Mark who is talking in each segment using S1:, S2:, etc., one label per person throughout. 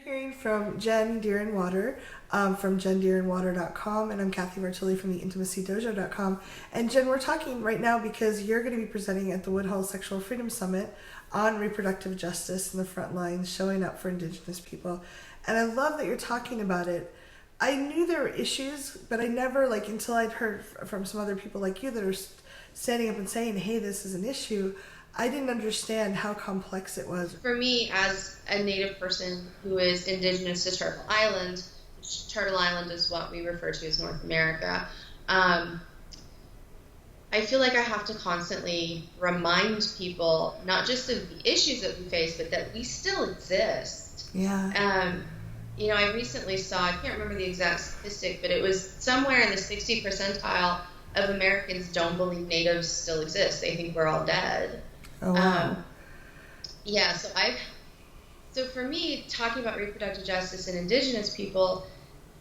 S1: Hearing from Jen Deer and Water from jendeerandwater.com, and I'm Kathy Vartuli from the intimacydojo.com. And Jen, we're talking right now because you're going to be presenting at the Woodhull Sexual Freedom Summit on reproductive justice in the front lines, showing up for Indigenous people. And I love that you're talking about it. I knew there were issues, but I never, until I'd heard from some other people like you that are standing up and saying, hey, this is an issue, I didn't understand how complex it was.
S2: For me, as a Native person who is Indigenous to Turtle Island, which Turtle Island is what we refer to as North America, I feel like I have to constantly remind people not just of the issues that we face, but that we still exist.
S1: Yeah.
S2: I recently saw, I can't remember the exact statistic, but it was somewhere in the 60 percentile of Americans don't believe Natives still exist. They think we're all dead.
S1: Oh, wow.
S2: So for me, talking about reproductive justice and Indigenous people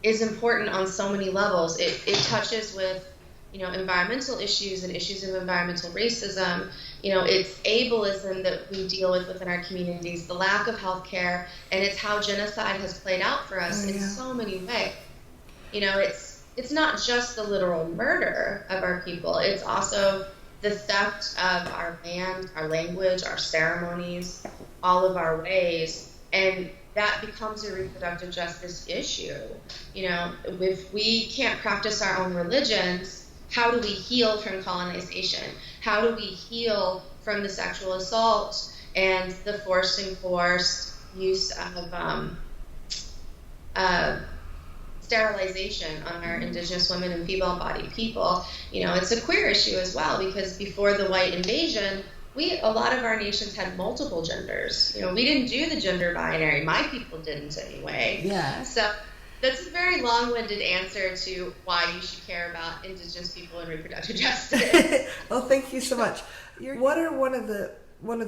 S2: is important on so many levels. It touches with, environmental issues and issues of environmental racism. It's ableism that we deal with within our communities, the lack of health care, and it's how genocide has played out for us in so many ways. It's not just the literal murder of our people, it's also the theft of our land, our language, our ceremonies, all of our ways, and that becomes a reproductive justice issue. If we can't practice our own religions, how do we heal from colonization? How do we heal from the sexual assault and the forced and coerced use of sterilization on our Indigenous women and female-bodied people? It's a queer issue as well, because before the white invasion, a lot of our nations had multiple genders. We didn't do the gender binary. My people didn't anyway.
S1: Yeah.
S2: So that's a very long-winded answer to why you should care about Indigenous people and reproductive justice.
S1: Well, thank you so much. What are one of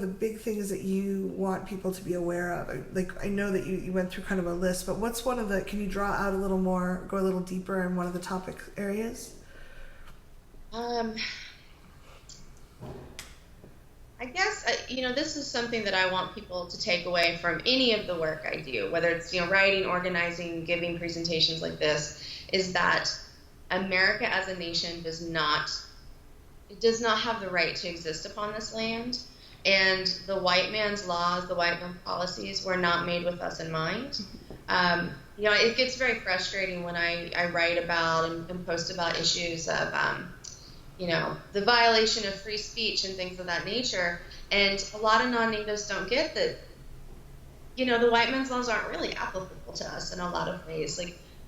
S1: the big things that you want people to be aware of? I know that you went through kind of a list, but what's can you draw out a little more, go a little deeper in one of the topic areas?
S2: I guess, this is something that I want people to take away from any of the work I do, whether it's, writing, organizing, giving presentations like this, is that America as a nation does not have the right to exist upon this land. And the white man's laws, the white man's policies were not made with us in mind. It gets very frustrating when I write about and post about issues of, the violation of free speech and things of that nature. And a lot of non-natives don't get that, the white man's laws aren't really applicable to us in a lot of ways.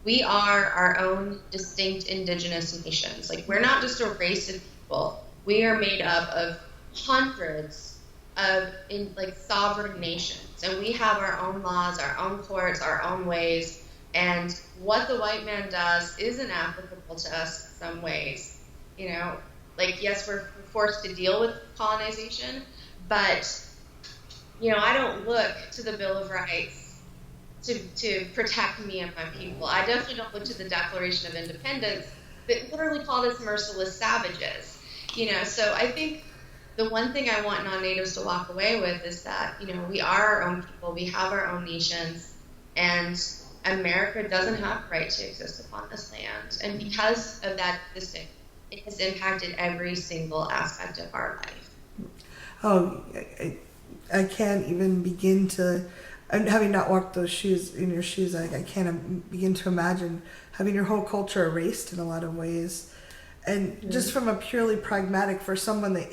S2: We are our own distinct Indigenous nations. We're not just a race of people. We are made up of hundreds of sovereign nations, and we have our own laws, our own courts, our own ways, and what the white man does isn't applicable to us in some ways. Yes, we're forced to deal with colonization, but I don't look to the Bill of Rights to protect me and my people. I definitely don't look to the Declaration of Independence that literally called us merciless savages. So I think the one thing I want non-natives to walk away with is that, we are our own people, we have our own nations, and America doesn't have the right to exist upon this land. And because of that existence, it has impacted every single aspect of our life.
S1: Oh, I can't even begin to, having not walked those shoes, in your shoes, I can't begin to imagine having your whole culture erased in a lot of ways. And just from a purely pragmatic, for someone that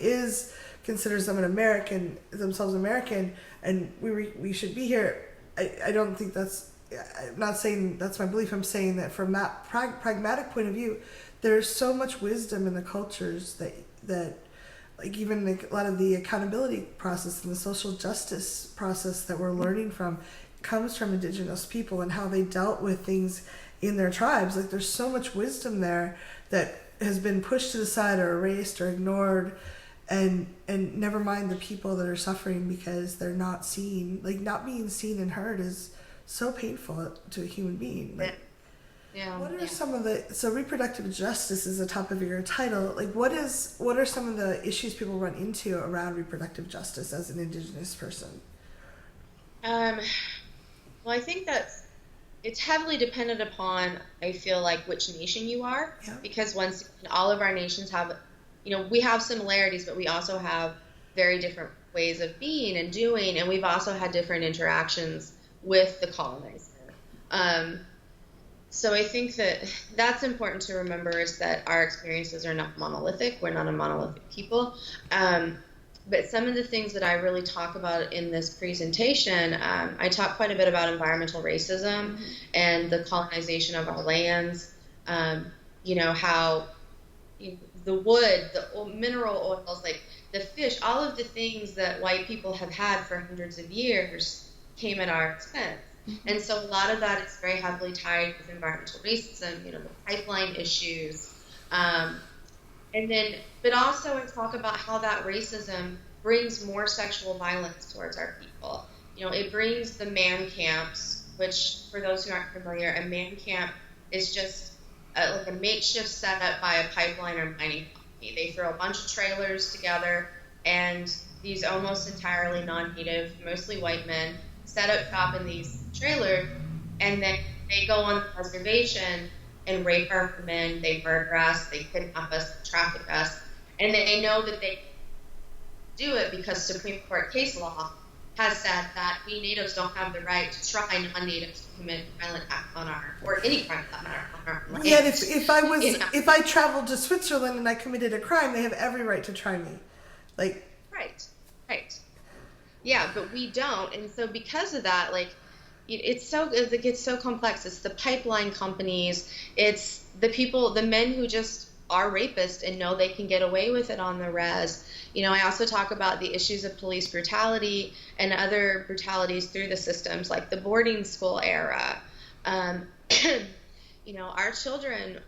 S1: considers themselves American, and we should be here, I don't think I'm not saying that's my belief. I'm saying that from that pragmatic point of view, there's so much wisdom in the cultures that even a lot of the accountability process and the social justice process that we're learning from comes from Indigenous people and how they dealt with things in their tribes. There's so much wisdom there that has been pushed to the side or erased or ignored, and never mind the people that are suffering because they're not seen. Not being seen and heard is so painful to a human being. What are some of so reproductive justice is the top of your title. What are some of the issues people run into around reproductive justice as an Indigenous person?
S2: Well, I think that it's heavily dependent upon, I feel like, which nation you are,
S1: Yeah.
S2: because once all of our nations have, we have similarities, but we also have very different ways of being and doing, and we've also had different interactions with the colonizer. Um, so I think that that's important to remember, is that our experiences are not monolithic. We're not a monolithic people. But some of the things that I really talk about in this presentation, I talk quite a bit about environmental racism and the colonization of our lands. How the wood, the mineral oils, like the fish, all of the things that white people have had for hundreds of years came at our expense. And so a lot of that is very heavily tied with environmental racism, the pipeline issues. But also I talk about how that racism brings more sexual violence towards our people. It brings the man camps, which, for those who aren't familiar, a man camp is just like a makeshift setup by a pipeline or mining company. They throw a bunch of trailers together, and these almost entirely non-native, mostly white men, set up shop in these trailers, and then they go on the reservation and rape our men, they murder us, they kidnap us, traffic us, and they know that they do it because Supreme Court case law has said that we natives don't have the right to try non-natives to commit violent act on our, or any crime for that matter, on our land.
S1: Yet if I traveled to Switzerland and I committed a crime, they have every right to try me.
S2: Right. Yeah, but we don't, and so because of that, it gets so complex. It's the pipeline companies, it's the people, the men who just are rapists and know they can get away with it on the res. I also talk about the issues of police brutality and other brutalities through the systems, like the boarding school era. Our children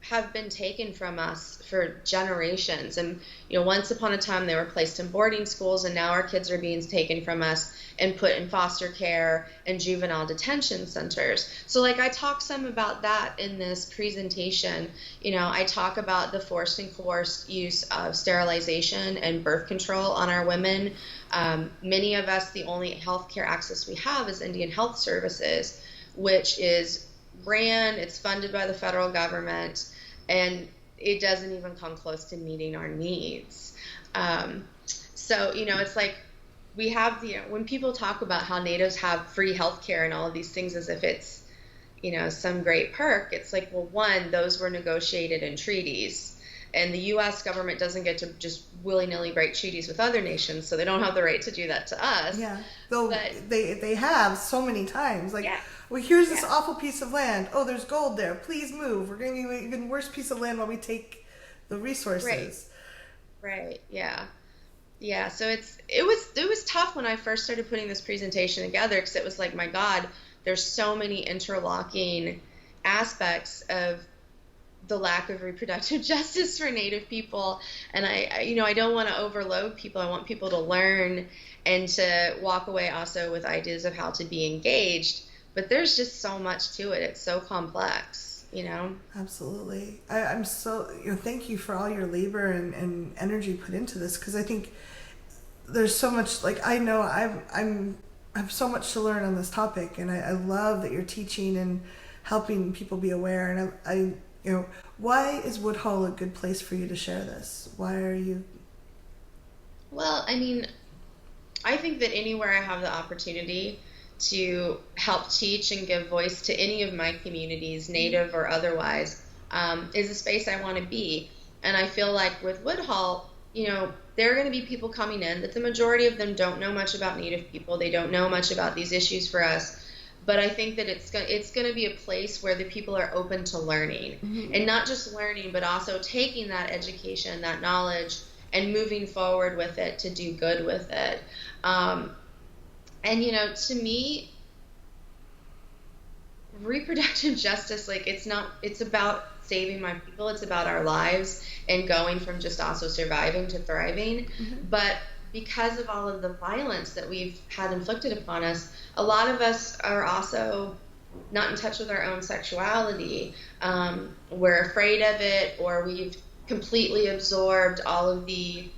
S2: have been taken from us for generations, and once upon a time they were placed in boarding schools, and now our kids are being taken from us and put in foster care and juvenile detention centers. So I talk some about that in this presentation. I talk about the forced and coerced use of sterilization and birth control on our women. Many of us, the only healthcare access we have is Indian Health Services, which is it's funded by the federal government, and it doesn't even come close to meeting our needs. It's like we have when people talk about how natives have free healthcare and all of these things as if it's, some great perk, it's like, well, one, those were negotiated in treaties, and the U.S. government doesn't get to just willy-nilly break treaties with other nations, so they don't have the right to do that to us.
S1: Yeah, though they have so many times.
S2: Yeah.
S1: Well, here's this awful piece of land. Oh, there's gold there. Please move. We're going to give you an even worse piece of land while we take the resources.
S2: Right. Yeah. So it was tough when I first started putting this presentation together, because it was like, my God, there's so many interlocking aspects of the lack of reproductive justice for Native people, and I don't want to overload people. I want people to learn and to walk away also with ideas of how to be engaged. But there's just so much to it. It's so complex,
S1: Absolutely. I'm so, thank you for all your labor and energy put into this, because I think there's so much, I know I have so much to learn on this topic, and I love that you're teaching and helping people be aware. And why is Woodhull a good place for you to share this? Why are you?
S2: Well, I think that anywhere I have the opportunity to help teach and give voice to any of my communities, Native or otherwise, is a space I want to be. And I feel like with Woodhull, there are going to be people coming in that the majority of them don't know much about Native people. They don't know much about these issues for us. But I think that it's going to be a place where the people are open to learning, and not just learning, but also taking that education, that knowledge, and moving forward with it to do good with it. To me, reproductive justice, it's about saving my people. It's about our lives and going from just also surviving to thriving. But because of all of the violence that we've had inflicted upon us, a lot of us are also not in touch with our own sexuality. We're afraid of it, or we've completely absorbed all of the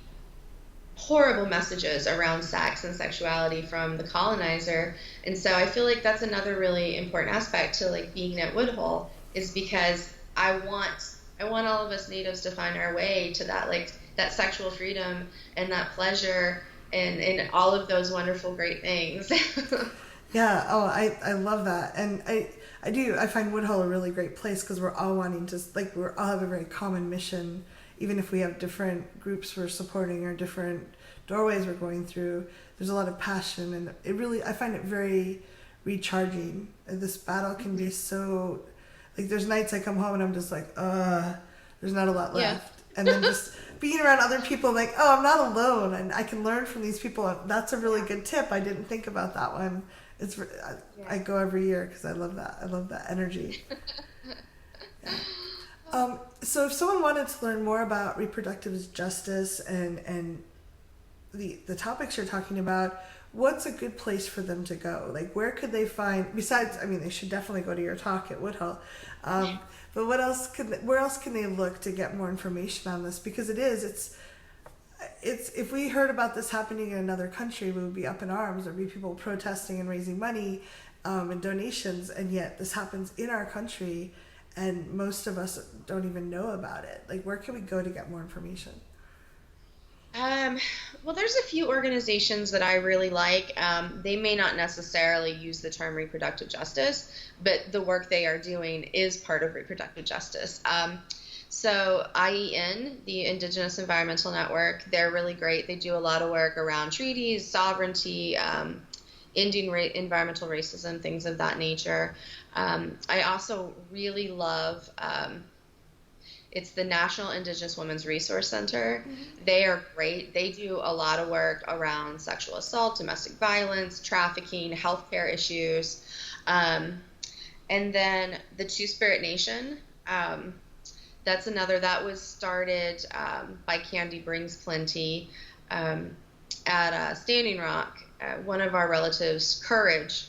S2: horrible messages around sex and sexuality from the colonizer. And so I feel like that's another really important aspect to like being at Woodhull, is because I want all of us natives to find our way to that, like that sexual freedom and that pleasure and all of those wonderful great things.
S1: Yeah, oh, I love that. And I find Woodhull a really great place because we're all wanting to, like, we all have a very common mission, even if we have different groups we're supporting or different doorways we're going through. There's a lot of passion, and I find it very recharging. This battle can be so, like, there's nights I come home and I'm just like, there's not a lot left. And then just being around other people, like, oh, I'm not alone, and I can learn from these people. That's a really good tip. I didn't think about that one. I go every year because I love that. I love that energy. Yeah. So if someone wanted to learn more about reproductive justice and the topics you're talking about, what's a good place for them to go? Like, where could they find, besides, I mean, they should definitely go to your talk at Woodhull. But where else can they look to get more information on this? Because it's if we heard about this happening in another country, we would be up in arms. There'd be people protesting and raising money and donations, and yet this happens in our country, and most of us don't even know about it. Like, where can we go to get more information?
S2: Well, there's a few organizations that I really like. They may not necessarily use the term reproductive justice, but the work they are doing is part of reproductive justice. So IEN, the Indigenous Environmental Network, they're really great. They do a lot of work around treaties, sovereignty, ending environmental racism, things of that nature. I also really love it's the National Indigenous Women's Resource Center. Mm-hmm. They are great. They do a lot of work around sexual assault, domestic violence, trafficking, healthcare issues. And then the Two-Spirit Nation, that's another, that was started by Candy Brings Plenty at Standing Rock. One of our relatives, Courage,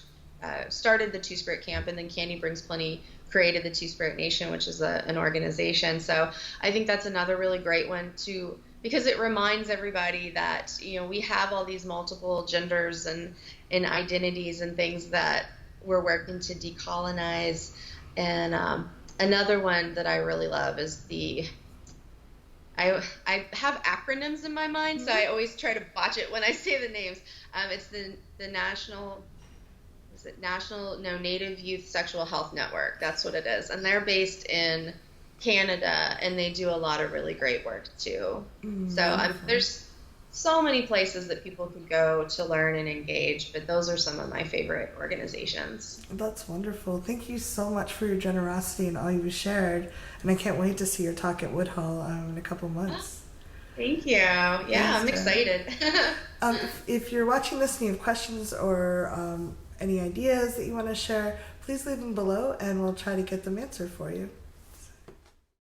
S2: started the Two-Spirit Camp, and then Candy Brings Plenty created the Two-Spirit Nation, which is an organization. So I think that's another really great one too, because it reminds everybody that, you know, we have all these multiple genders and identities and things that we're working to decolonize. And another one that I really love is I have acronyms in my mind, so I always try to botch it when I say the names. It's the National Native Youth Sexual Health Network. That's what it is. And they're based in Canada, and they do a lot of really great work too. So there's so many places that people could go to learn and engage, but those are some of my favorite organizations.
S1: That's wonderful. Thank you so much for your generosity and all you've shared. And I can't wait to see your talk at Woodhull in a couple months.
S2: Thank you. Yeah, thanks, I'm excited.
S1: If you're watching this and you have questions or any ideas that you want to share, please leave them below and we'll try to get them answered for you.